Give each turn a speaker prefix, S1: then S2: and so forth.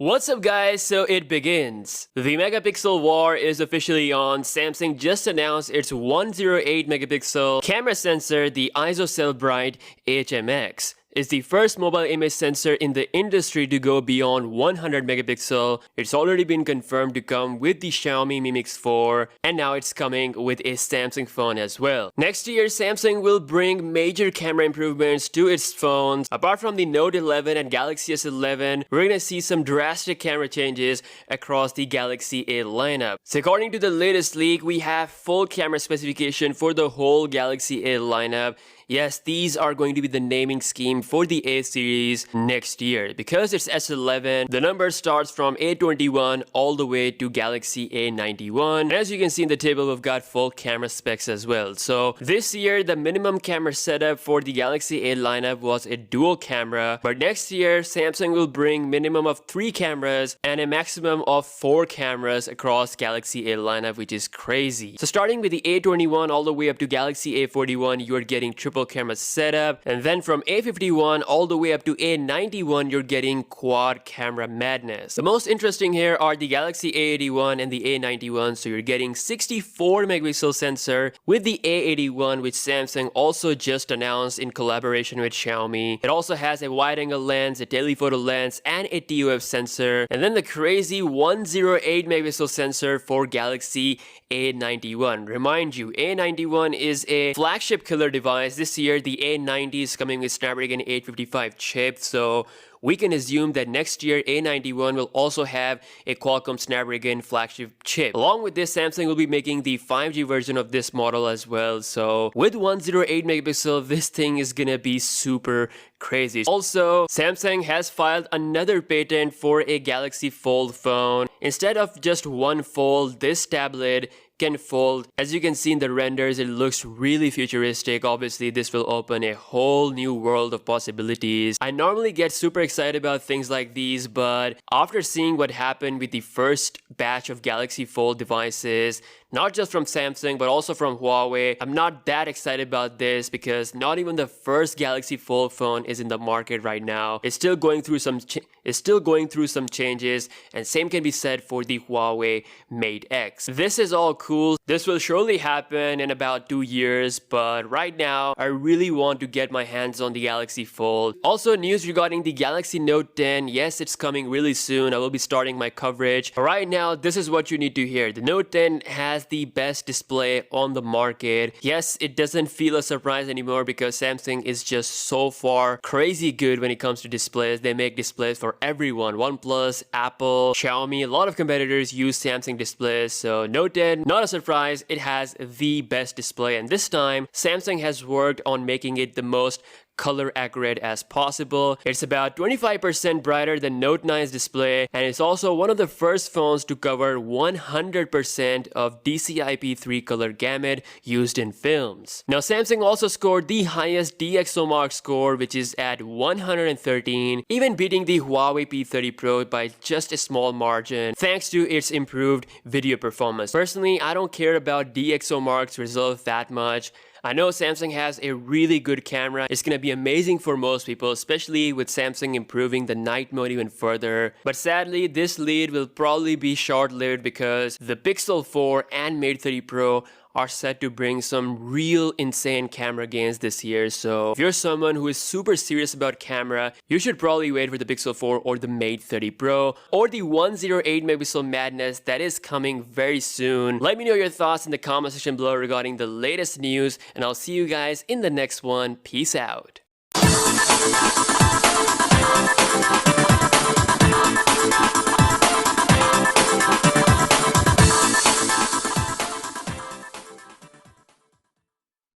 S1: What's up guys, so it begins. The megapixel war is officially on. Samsung just announced its 108 megapixel camera sensor, the ISO Bright HMX. It's the first mobile image sensor in the industry to go beyond 100 megapixel. It's already been confirmed to come with the Xiaomi Mi Mix 4, and now it's coming with a Samsung phone as well. Next year, Samsung will bring major camera improvements to its phones. Apart from the Note 11 and Galaxy S11, we're gonna see some drastic camera changes across the Galaxy A lineup. So according to the latest leak, we have full camera specification for the whole Galaxy A lineup. Yes, these are going to be the naming scheme for the A series next year. Because it's S11, the number starts from A21 all the way to Galaxy A91. And as you can see in the table, we've got full camera specs as well. So this year, the minimum camera setup for the Galaxy A lineup was a dual camera. But next year, Samsung will bring minimum of 3 cameras and a maximum of 4 cameras across Galaxy A lineup, which is crazy. So starting with the A21 all the way up to Galaxy A41, you're getting triple camera setup, and then from A51 all the way up to A91 you're getting quad camera madness. The most interesting here are the Galaxy A81 and the A91, so you're getting 64 megapixel sensor with the A81, which Samsung also just announced in collaboration with Xiaomi. It also has a wide angle lens, a telephoto lens, and a TOF sensor, and then the crazy 108 megapixel sensor for Galaxy A91. Remind you, A91 is a flagship killer device. This year, the A90 is coming with Snapdragon 855 chip, so we can assume that next year A91 will also have a Qualcomm Snapdragon flagship chip. Along with this, Samsung will be making the 5G version of this model as well. So with 108 megapixel, this thing is gonna be super crazy. Also, Samsung has filed another patent for a Galaxy Fold phone. Instead of just one fold, this tablet can fold. As you can see in the renders, it looks really futuristic. Obviously, this will open a whole new world of possibilities. I normally get super excited about things like these, but after seeing what happened with the first batch of Galaxy Fold devices, not just from Samsung but also from Huawei, I'm not that excited about this because not even the first Galaxy Fold phone is in the market right now. It's still going through some changes, and same can be said for the Huawei Mate X. This is all cool. This will surely happen in about 2 years, but right now I really want to get my hands on the Galaxy Fold. Also, news regarding the Galaxy Note 10. Yes, it's coming really soon. I will be starting my coverage. Right now, this is what you need to hear. The Note 10 has the best display on the market. Yes, it doesn't feel a surprise anymore because Samsung is just so far crazy good when it comes to displays. They make displays for everyone. OnePlus, Apple, Xiaomi, a lot of competitors use Samsung displays. So Note 10, not a surprise, it has the best display, and this time Samsung has worked on making it the most color accurate as possible. It's about 25% brighter than Note 9's display, and it's also one of the first phones to cover 100% of DCI-P3 color gamut used in films. Now, Samsung also scored the highest DXO MARK score, which is at 113, even beating the Huawei P30 Pro by just a small margin, thanks to its improved video performance. Personally, I don't care about DXO MARK's result that much. I know Samsung has a really good camera. It's gonna be amazing for most people, especially with Samsung improving the night mode even further. But sadly, this lead will probably be short-lived because the Pixel 4 and Mate 30 Pro are set to bring some real insane camera gains this year. So if you're someone who is super serious about camera, you should probably wait for the Pixel 4 or the Mate 30 Pro or the 108 megapixel madness that is coming very soon. Let me know your thoughts in the comment section below regarding the latest news, and I'll see you guys in the next one. Peace out.